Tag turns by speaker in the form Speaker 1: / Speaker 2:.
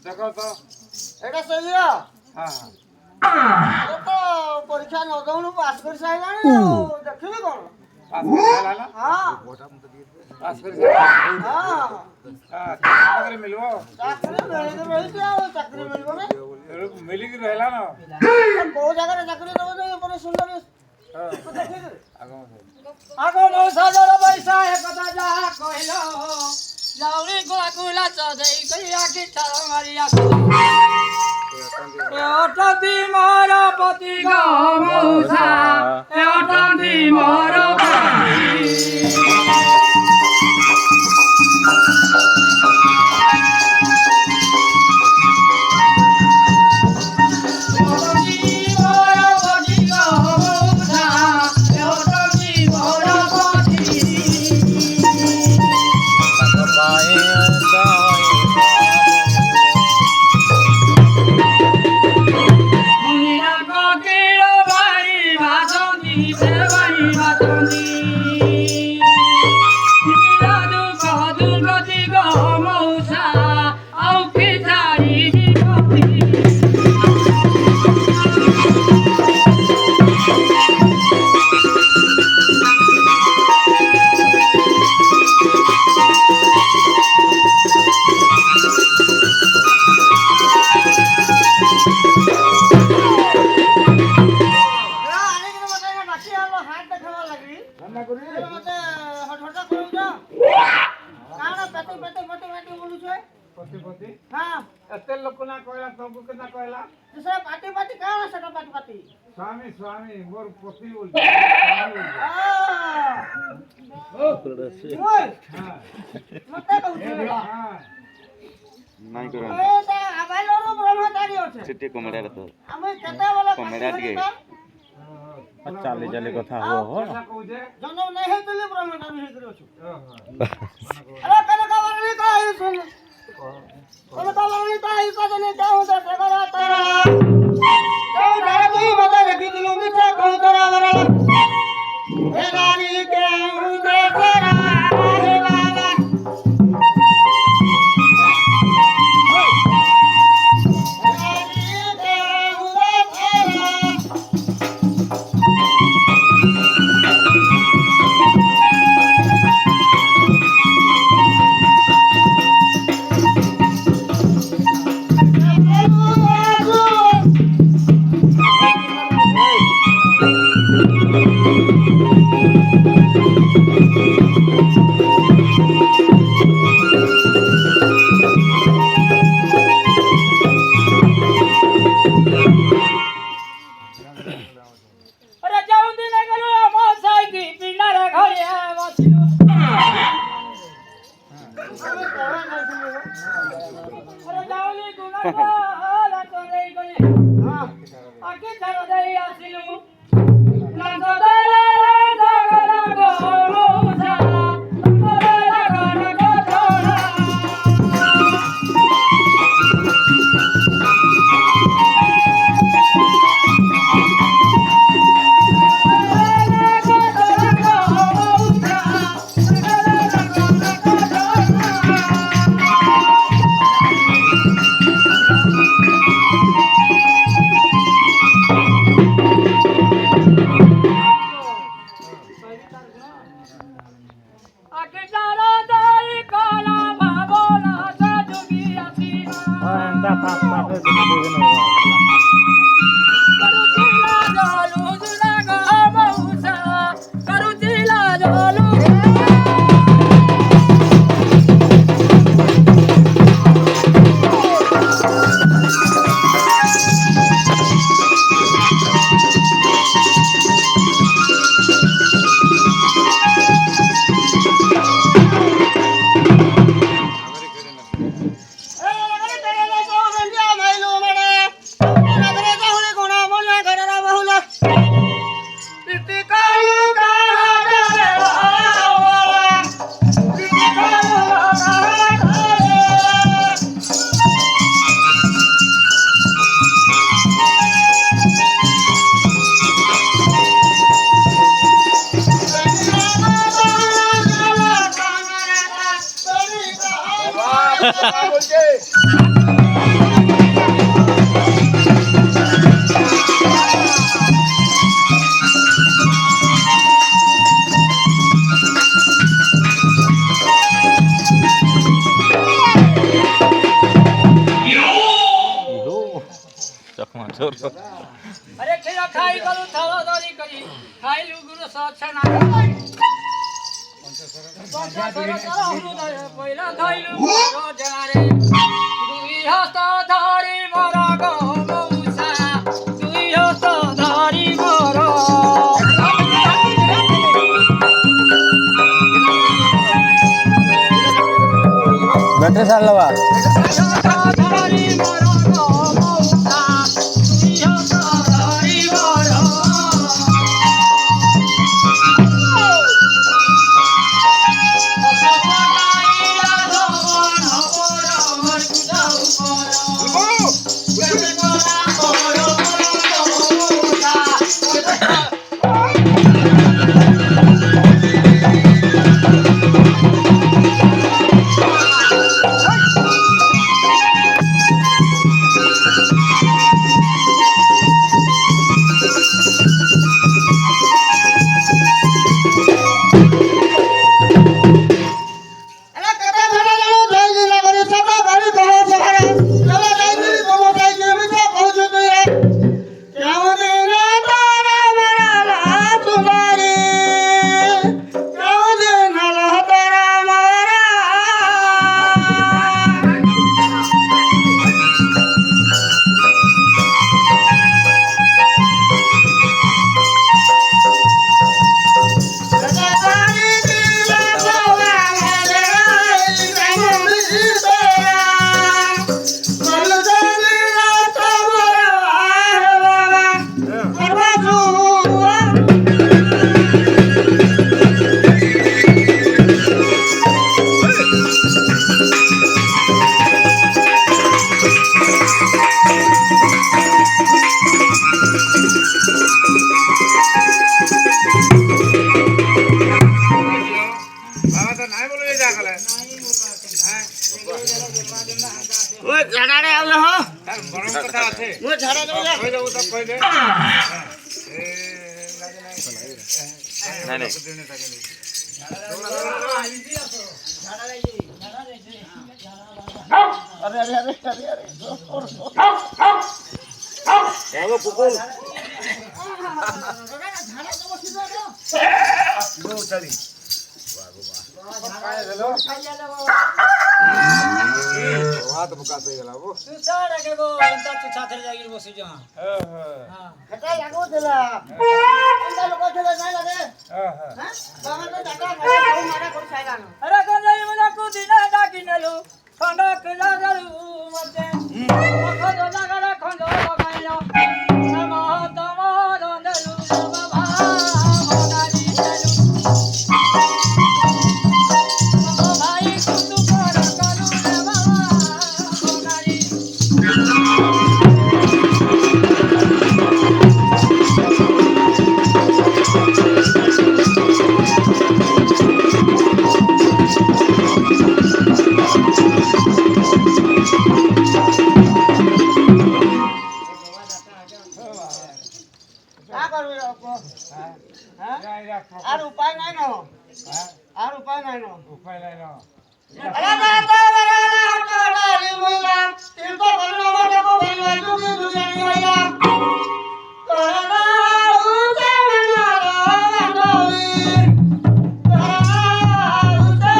Speaker 1: देखो तो
Speaker 2: এটা ସେଇଆ
Speaker 1: हाँ
Speaker 2: ଏ ତ ପରୀକ୍ଷା ନ ଦଉଣୁ ପାସ୍ କରି ସାରିଲାଣି ଆଉ ଦେଖିବି କ'ଣ
Speaker 1: पास कर साला ना
Speaker 2: ହଁ
Speaker 1: पास कर साला
Speaker 2: ହଁ
Speaker 1: चाकरी मिलबो
Speaker 2: ଚାକିରି ମିଳିକି ରହିଛି ଆଉ ଚାକିରି ମିଳିବନି
Speaker 1: मिली की रहला ना
Speaker 2: କୋଉ ଜାଗାରେ ଚାକିରି ଦବ ଯେ ପରେ ସୁନ୍ଦର
Speaker 1: हाँ
Speaker 2: ଦେଖିକିରି
Speaker 1: आगो से
Speaker 2: ଆଗ ମଉସା ଜଳ ପଇସା ଏ କଥା ଯାହା କହିଲ ଯାଉରି ଗୁଳା ଚଦେଇ କରି ଆଖି ଠାର ମାରି ଆସ ଏ ଅଟନ୍ତି ମୋର ପତି ଗো ମଉସା ଏ ଅଟନ୍ତି ମୋର ପତି
Speaker 1: स्वामी स्वामी मोर पति बोल
Speaker 3: ନାଇଁ କର ସେଠି କମେଡିଆରେ ତ କମେଡିଆ ଟିକେ ଚାଲି ଚାଲି କଥା ହୁଅ ହୋ
Speaker 2: ଜନ୍ମ ନାହିଁ ହେଇଥିଲେ ବ୍ରହ୍ମଚାରୀ ହେଇକରି ଅଛୁ ଆରେ କନ କବରଣୀ କାଇ ସୁନ କନ କବରଣୀ କାଇ କଜନେ ଯାଉ ଦେ କରା ତାରା କେଉ ଧାରେ ତୁଇ ଆଖି ଛାଡ଼ ଦେଇ ଆସିଲୁ ଲାଞ୍ଚ ଦେଲା ଜଗଲା ଗୋମୁଷା ଲାଞ୍ଚ ଦେଲା ଘର କୋଠରା अरे खिला खाई करू थाला दरी करी खाई लु गुरु सच्चा ना पहिला धैलु रोजारे दुई हस्त धरी मर गमौसा दुई हस्त धरी मर
Speaker 3: बैठे साल लवा
Speaker 2: धरी मर गमौसा दुई हस्त धरी मर કા કરવું લોકો
Speaker 1: હા
Speaker 2: હા
Speaker 1: જા જા
Speaker 2: આર ઉપાય નહીં નો
Speaker 1: હા
Speaker 2: આર ઉપાય નહીં નો
Speaker 1: ઉપાય લઈ લો
Speaker 2: અલા દાતા વરાલા હટાડાલી મોલા તીર્થો કરનો માટે કો ભણવા જુગી જુગી હોયા કરના ઉતે મનારો વાંદોવી કરના ઉતે